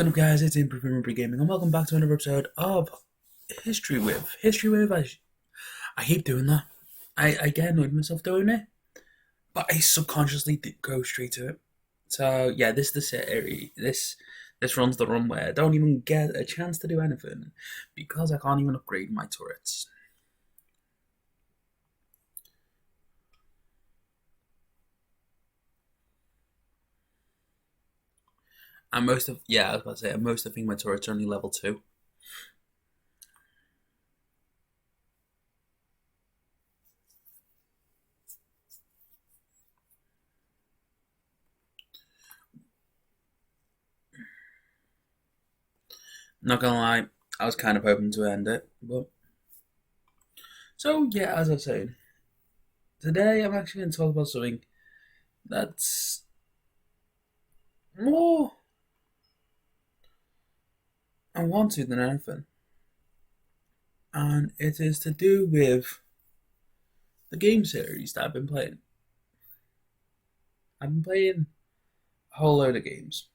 What's going on, guys? It's Impre from Impre Gaming, and welcome back to another episode of History With. History With, I keep doing that. I get annoyed with myself doing it, but I subconsciously go straight to it. So yeah, this is the series. This runs the run where I don't even get a chance to do anything because I can't even upgrade my turrets. And most of I was about to say, most of the thing my turrets are only level 2. Not gonna lie, I was kind of hoping to end it, but so yeah, as I was saying, today I'm actually going to talk about something that's more unwanted than anything, and it is to do with the game series that I've been playing. I've been playing a whole load of games,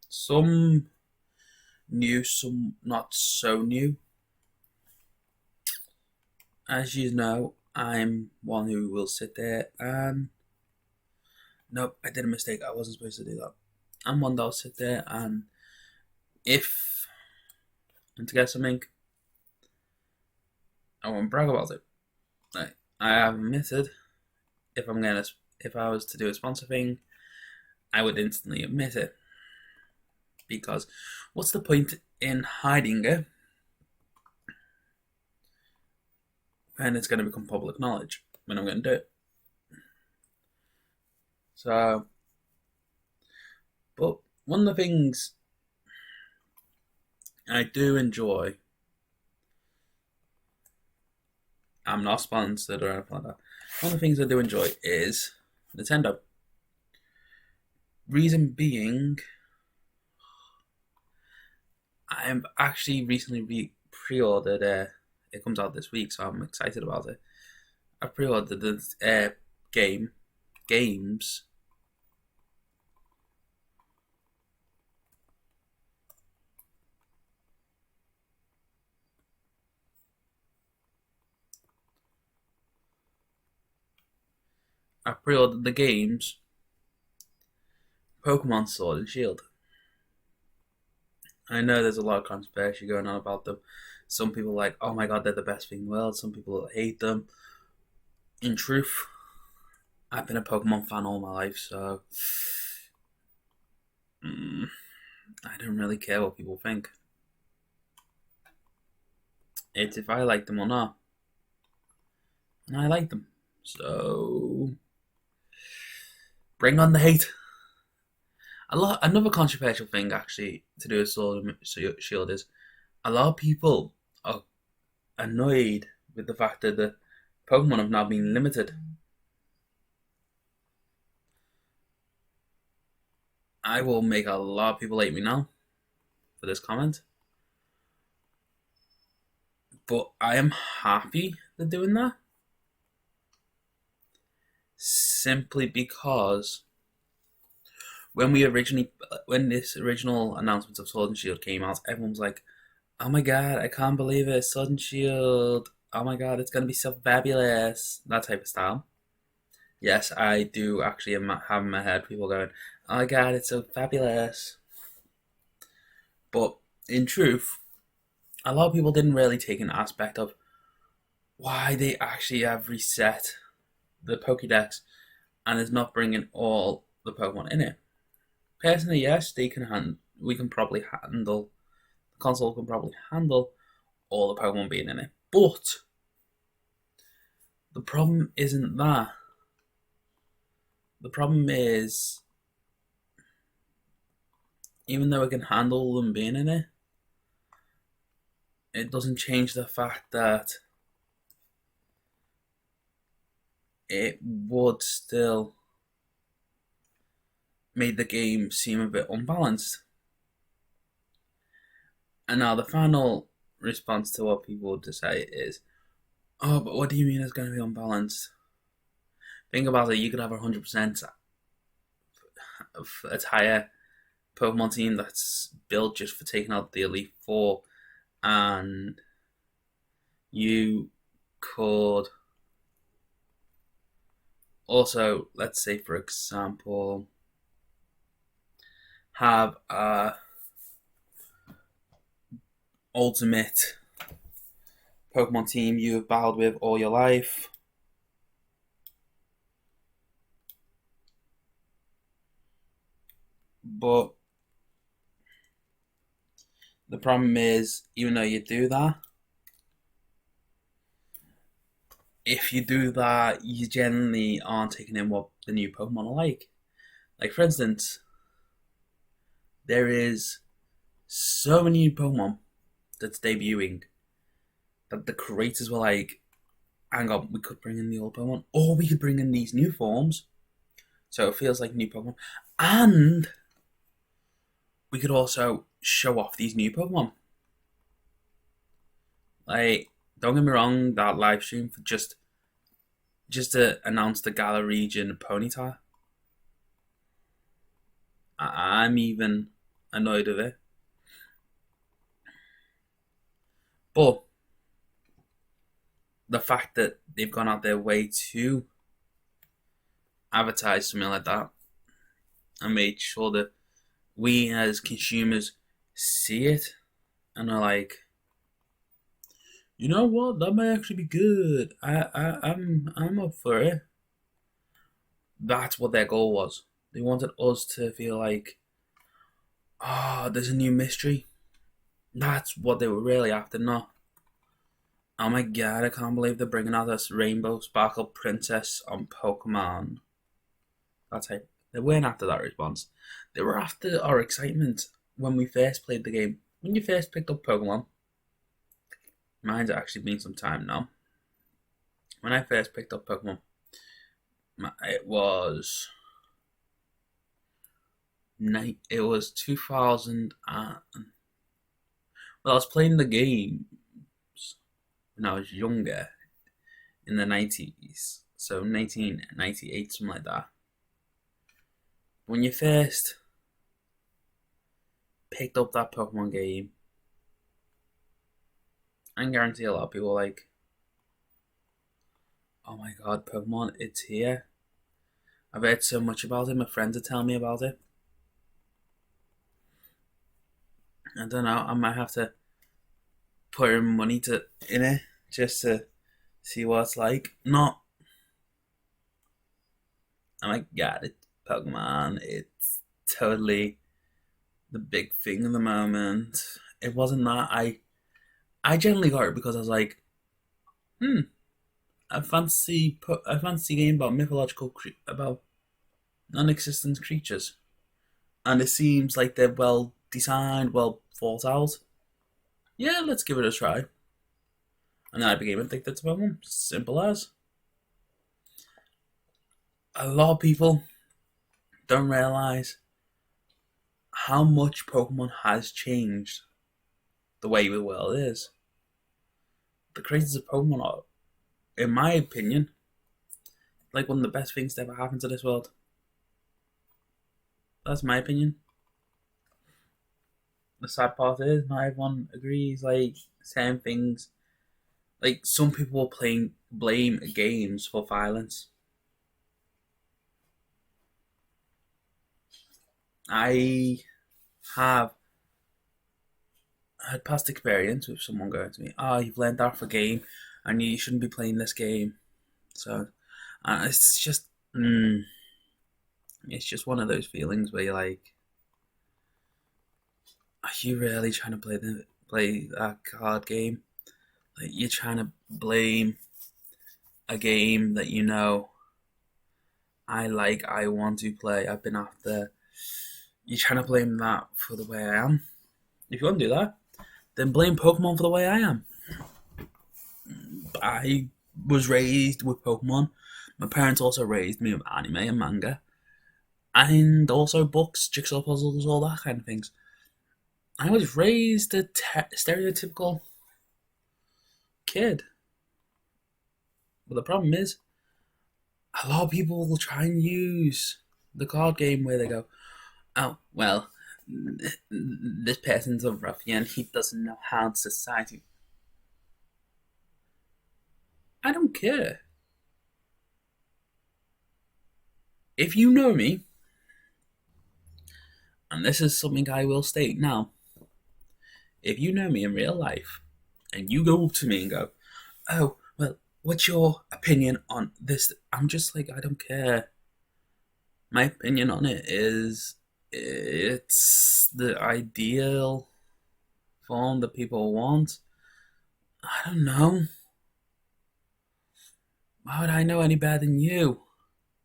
some new, some not so new. As you know, I'm one who will sit there and nope, I did a mistake. I wasn't supposed to do that. I'm one that'll sit there and if and to get something, I won't brag about it. I have admitted if I was to do a sponsor thing, I would instantly admit it. Because what's the point in hiding it when it's going to become public knowledge when I'm going to do it? So, but one of the things I do enjoy, I'm not sponsored or anything like that. One of the things I do enjoy is Nintendo. Reason being, I'm actually recently pre-ordered. It comes out this week, so I'm excited about it. I pre-ordered the games. I pre-ordered the games Pokemon Sword and Shield. I know there's a lot of controversy going on about them. Some people are like, oh my god, they're the best thing in the world. Some people hate them. In truth, I've been a Pokemon fan all my life, so I don't really care what people think. It's if I like them or not. And I like them. So bring on the hate. Another controversial thing actually to do with Sword and Shield is a lot of people are annoyed with the fact that the Pokemon have now been limited. I will make a lot of people hate me now for this comment. But I am happy they're doing that. Simply because when this original announcement of Sword and Shield came out, everyone was like, oh my god, I can't believe it, Sword and Shield, oh my god, it's going to be so fabulous, that type of style. Yes, I do actually have in my head people going, oh my god, it's so fabulous. But in truth, a lot of people didn't really take an aspect of why they actually have reset the Pokédex and is not bringing all the Pokemon in it. Personally, yes, we can probably handle, the console can probably handle all the Pokemon being in it. But the problem isn't that. The problem is, even though it can handle them being in it, it doesn't change the fact that it would still make the game seem a bit unbalanced. And now the final response to what people would say is, oh, but what do you mean it's going to be unbalanced? Think about it, you could have 100% of attire Pokemon team that's built just for taking out the Elite Four, and you could also, let's say for example, have a ultimate Pokemon team you've battled with all your life, but the problem is, even though you do that, if you do that, you generally aren't taking in what the new Pokemon are like. Like, for instance, there is so many new Pokemon that's debuting that the creators were like, hang on, we could bring in the old Pokemon, or we could bring in these new forms. So it feels like new Pokemon. And we could also show off these new Pokemon. Like, don't get me wrong, that live stream for just to announce the Galar region Ponyta, I'm even annoyed with it. But the fact that they've gone out their way to advertise something like that and made sure that we as consumers see it and are like, you know what, that might actually be good. I'm up for it. That's what their goal was. They wanted us to feel like, oh, there's a new mystery. That's what they were really after, not, oh my god, I can't believe they're bringing out this Rainbow Sparkle Princess on Pokemon. That's it. They weren't after that response. They were after our excitement when we first played the game. When you first picked up Pokemon, mine's actually been some time now. When I first picked up Pokemon, it was 2000 and, well, I was playing the games when I was younger in the 90s, so 1998, something like that. When you first picked up that Pokemon game, I can guarantee a lot of people were like, oh my god, Pokemon, it's here. I've heard so much about it, my friends are telling me about it. I don't know, I might have to put in money in it just to see what it's like. Not, oh my god, it's Pokemon, it's totally the big thing at the moment. It wasn't that. I generally got it because I was like, a fancy game about about non-existent creatures, and it seems like they're well designed, well thought out. Yeah, let's give it a try. And then I became addicted to Pokemon. Simple as. A lot of people don't realize how much Pokemon has changed the way the world is. The creators of Pokemon are, in my opinion, like one of the best things to ever happen to this world. That's my opinion. The sad part is, not everyone agrees. Like, certain things, like some people will blame games for violence. I have had past experience with someone going to me, "Oh, you've learned that for a game, and you shouldn't be playing this game." So, it's just, it's just one of those feelings where you're like, are you really trying to play that card game? Like, you're trying to blame a game that you know I want to play. I've been after. You're trying to blame that for the way I am. If you want to do that, then blame Pokemon for the way I am. I was raised with Pokemon. My parents also raised me with anime and manga, and also books, jigsaw puzzles, all that kind of things. I was raised a stereotypical kid. But the problem is, a lot of people will try and use the card game where they go, oh, well, this person's a ruffian. He doesn't know how society. I don't care. If you know me, and this is something I will state now, if you know me in real life, and you go up to me and go, "Oh, well, what's your opinion on this?" I'm just like, I don't care. My opinion on it is it's the ideal form that people want. I don't know. Why would I know any better than you?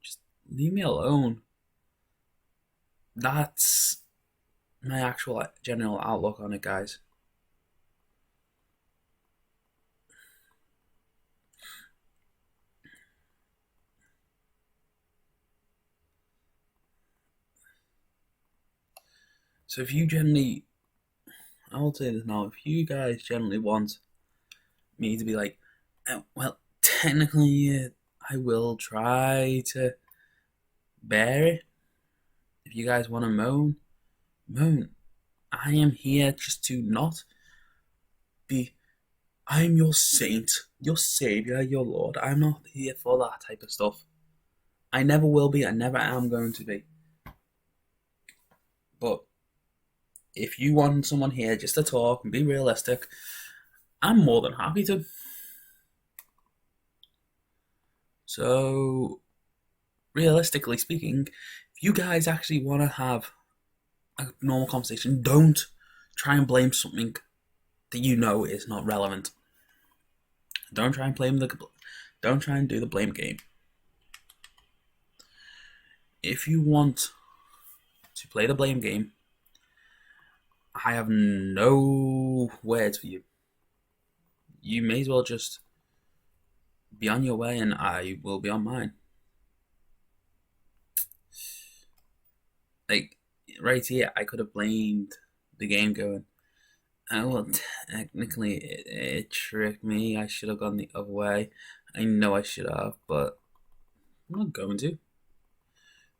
Just leave me alone. That's my actual general outlook on it, guys. So if you generally, I will say this now, if you guys generally want me to be like, "Oh, well, technically, I will try to bear it. If you guys want to moan, moan. I am here just to not be. I am your saint, your savior, your Lord. I'm not here for that type of stuff. I never will be. I never am going to be. But if you want someone here just to talk and be realistic, I'm more than happy to. So, realistically speaking, if you guys actually want to have a normal conversation, don't try and blame something that you know is not relevant. Don't try and blame the. Don't try and do the blame game. If you want to play the blame game, I have no words for you. You may as well just be on your way, and I will be on mine. Like right here, I could have blamed the game going, "Oh well, technically it tricked me. I should have gone the other way. I know I should have, but I'm not going to."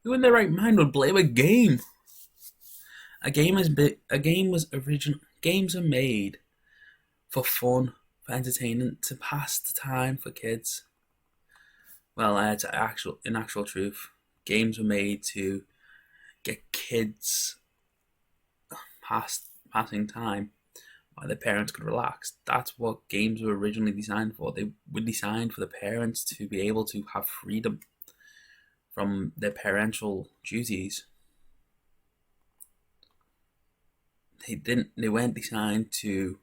Who in their right mind would blame a game? A game was original. Games are made for fun, for entertainment, to pass the time for kids. Well, in actual truth, games were made to get kids passing time while their parents could relax. That's what games were originally designed for. They were designed for the parents to be able to have freedom from their parental duties. They weren't designed to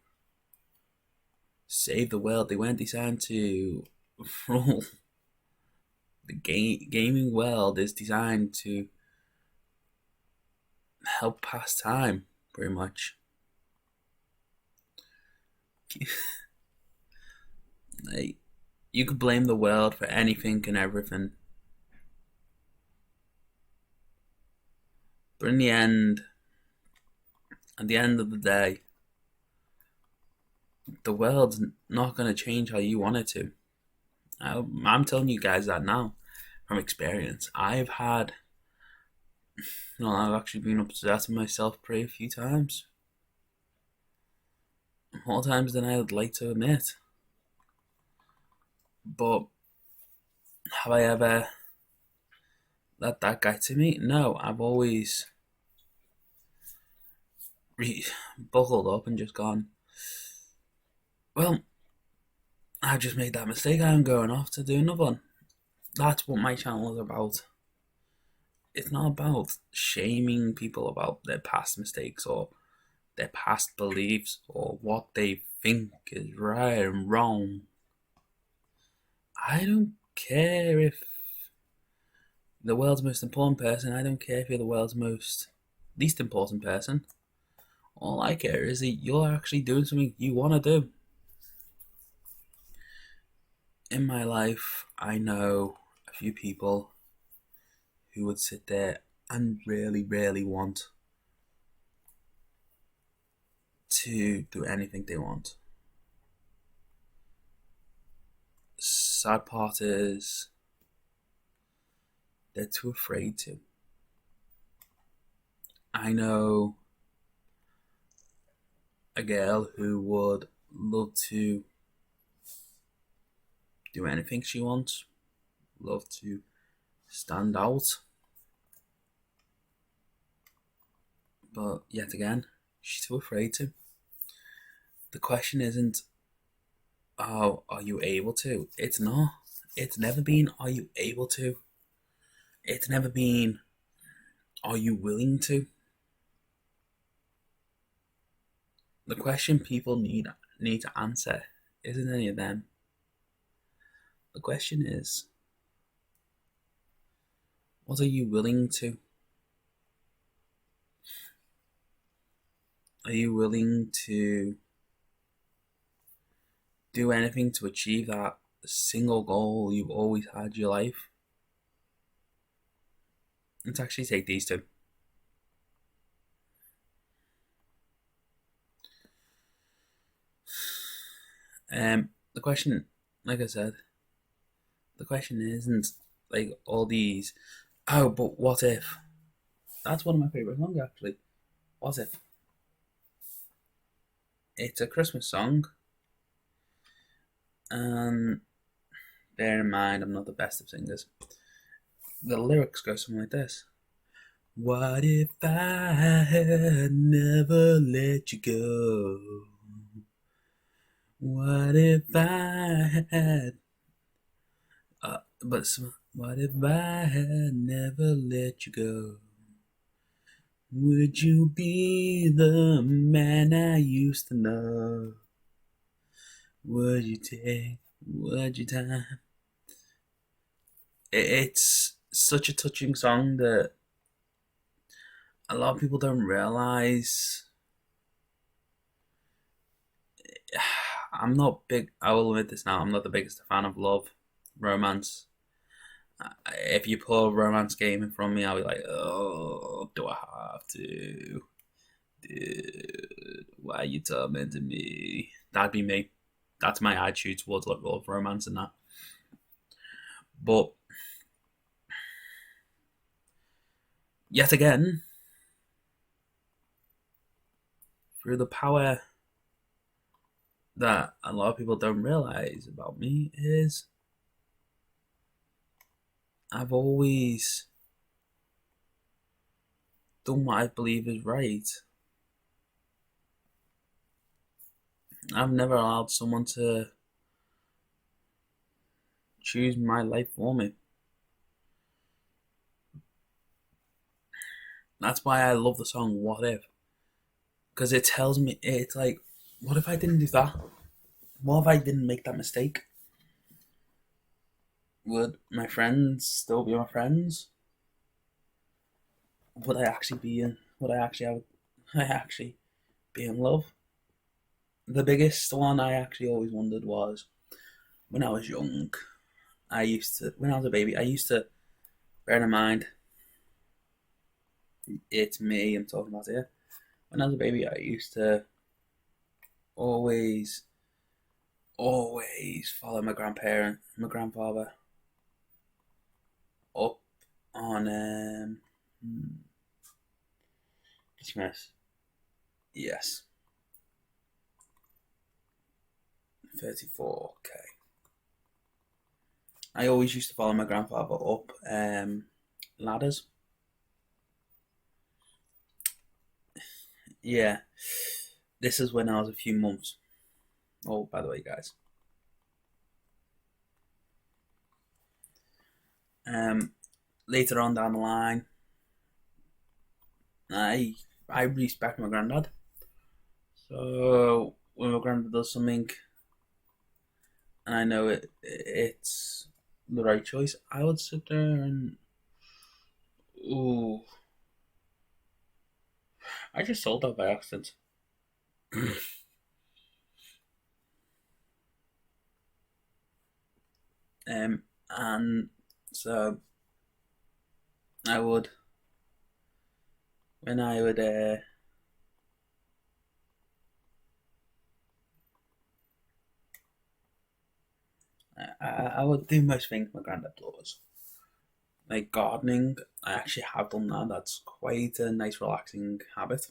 save the world. They weren't designed to rule. The gaming world is designed to help pass time, pretty much. Like, you could blame the world for anything and everything, but in the end, at the end of the day, the world's not going to change how you want it to. I'm telling you guys that now from experience. I've actually been upset with myself pretty a few times. More times than I would like to admit. But have I ever let that get to me? No, I've always buckled up and just gone, well, I've just made that mistake. I'm going off to do another one. That's what my channel is about. It's not about shaming people about their past mistakes or their past beliefs or what they think is right and wrong. I don't care if the world's most important person. I don't care if you're the world's most least important person. All I care is that you're actually doing something you want to do. In my life, I know a few people who would sit there and really, really want to do anything they want. Sad part is they're too afraid to. I know a girl who would love to do anything she wants, love to stand out, but yet again, she's too afraid to. The question isn't, oh, are you able to? It's not. It's never been, are you able to? It's never been, are you willing to? The question people need to answer isn't any of them. The question is, what are you willing to? Are you willing to do anything to achieve that single goal you've always had in your life? Let's actually take these two. The question, like I said, the question isn't like all these, oh, but what if? That's one of my favourite songs, actually. What if? It's a Christmas song, and bear in mind, I'm not the best of singers. The lyrics go something like this. What if I had never let you go? What if I had... what if I had never let you go? Would you be the man I used to know? Would you take, would you time? It's such a touching song that a lot of people don't realize. I'm not big, I will admit this now, I'm not the biggest fan of love, romance. If you put a romance game in front of me, I'll be like, oh, do I have to? Dude, why are you tormenting me? That'd be me. That's my attitude towards love, romance, and that. But yet again, through the power that a lot of people don't realize about me is I've always done what I believe is right. I've never allowed someone to choose my life for me. That's why I love the song What If. Because it tells me, it's like, what if I didn't do that? What if I didn't make that mistake? Would my friends still be my friends? Would I actually be in? Would I actually be in love? The biggest one I actually always wondered was when I was young. When I was a baby, I used to, bear in mind, it's me I'm talking about here. When I was a baby, I used to always follow my grandfather up on Christmas. Yes, 34k. I always used to follow my grandfather up ladders. Yeah, this is when I was a few months. Oh, by the way, guys. Later on down the line, I respect my granddad. So when my granddad does something, and I know it's the right choice, I would sit there and ooh, I just sold that by accident. And so I would, when I would, I would do most things my granddad does. Like gardening, I actually have done that. That's quite a nice, relaxing habit.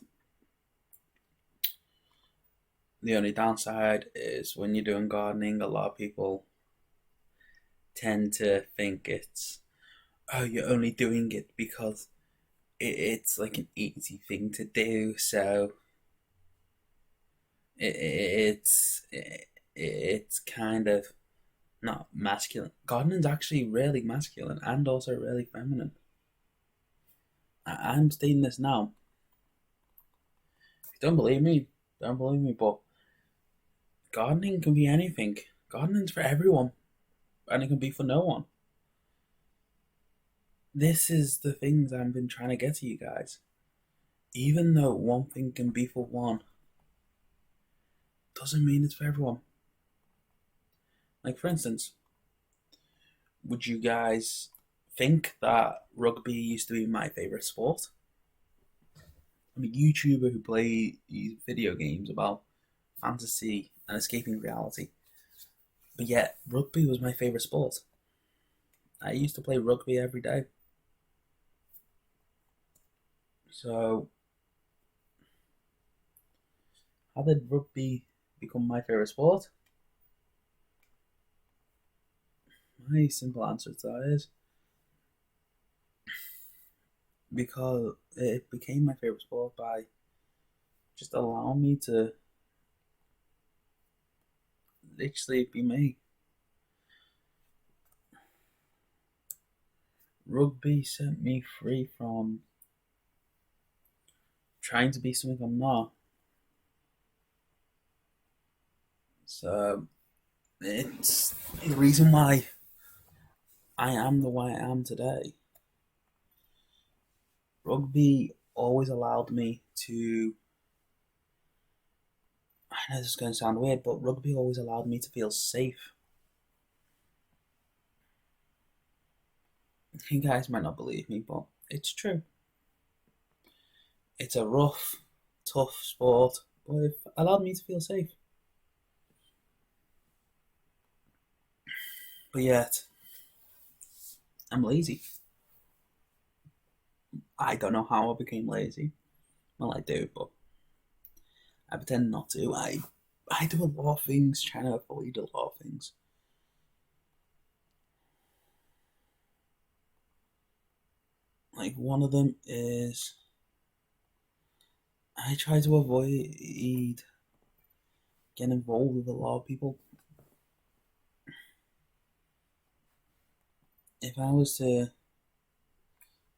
The only downside is when you're doing gardening, a lot of people tend to think it's, oh, you're only doing it because it's like an easy thing to do. So it's kind of not masculine. Gardening's actually really masculine and also really feminine. I'm stating this now. If you don't believe me, don't believe me, but gardening can be anything. Gardening's for everyone, and it can be for no one. This is the things I've been trying to get to you guys. Even though one thing can be for one, doesn't mean it's for everyone. Like, for instance, would you guys think that rugby used to be my favourite sport? I'm a YouTuber who plays video games about fantasy and escaping reality. But yet, rugby was my favourite sport. I used to play rugby every day. So, how did rugby become my favourite sport? My simple answer to that is because it became my favourite sport by just allowing me to literally be me. Rugby set me free from trying to be something I'm not. So it's the reason why I am the way I am today. Rugby always allowed me to. I know this is going to sound weird, but rugby always allowed me to feel safe. You guys might not believe me, but it's true. It's a rough, tough sport, but it allowed me to feel safe. But yet, I'm lazy. I don't know how I became lazy. Well, I do, but I pretend not to. I do a lot of things, trying to avoid a lot of things. Like, one of them is I try to avoid getting involved with a lot of people. If I was to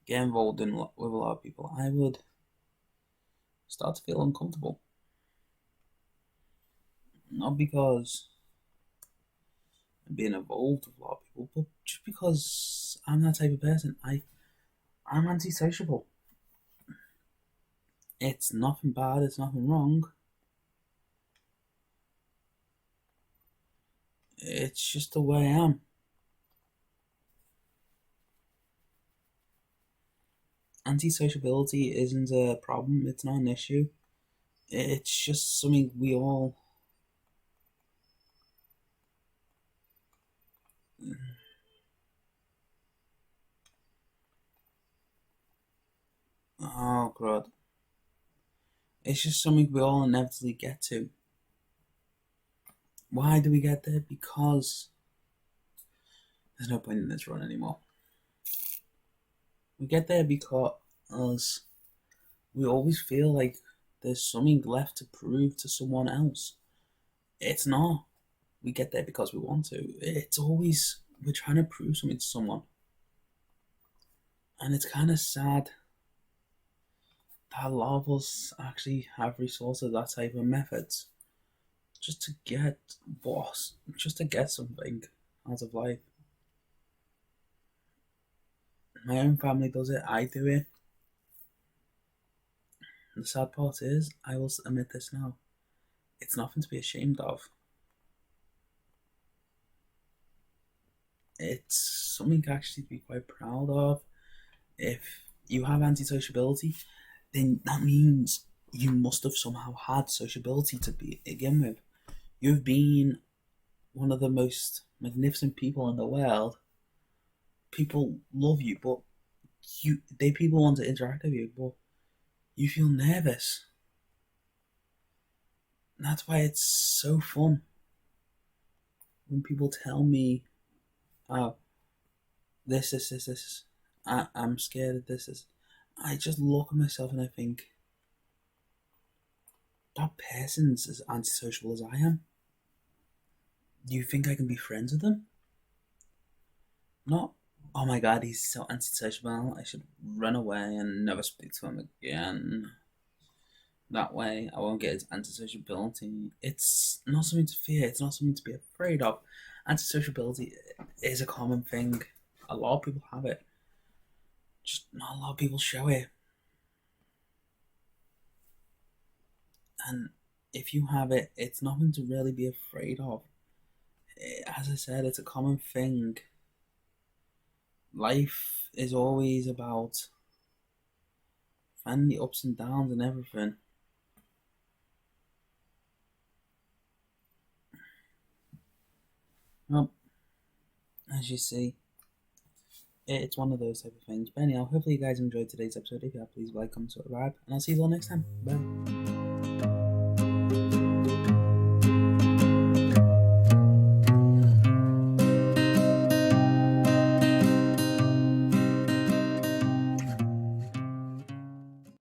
get involved with a lot of people, I would start to feel uncomfortable. Not because I'm being involved with a lot of people, but just because I'm that type of person. I'm antisociable. It's nothing bad, it's nothing wrong. It's just the way I am. Antisociability isn't a problem, it's not an issue. It's just something we all. Oh, God. It's just something we all inevitably get to. Why do we get there? Because there's no point in this run anymore. We get there because we always feel like there's something left to prove to someone else. It's not. We get there because we want to. It's always we're trying to prove something to someone. And it's kind of sad that a lot of us actually have resorted to that type of methods just to get just to get something out of life. My own family does it, I do it. And the sad part is, I will admit this now, it's nothing to be ashamed of. It's something actually to be quite proud of. If you have antisociability, then that means you must have somehow had sociability to begin with. You've been one of the most magnificent people in the world. People love you, but people want to interact with you, but you feel nervous. That's why it's so fun when people tell me, "Oh, this. I'm scared of this." I just look at myself and I think that person's as antisocial as I am. Do you think I can be friends with them? Not, oh my god, he's so antisocial. I should run away and never speak to him again. That way, I won't get his antisociability. It's not something to fear. It's not something to be afraid of. Antisociability is a common thing. A lot of people have it. Just not a lot of people show it. And if you have it, it's nothing to really be afraid of. As I said, it's a common thing. Life is always about finding the ups and downs and everything. Well, as you see, it's one of those type of things. But anyhow, hopefully you guys enjoyed today's episode. If you have, please like, comment, subscribe, and I'll see you all next time. Bye.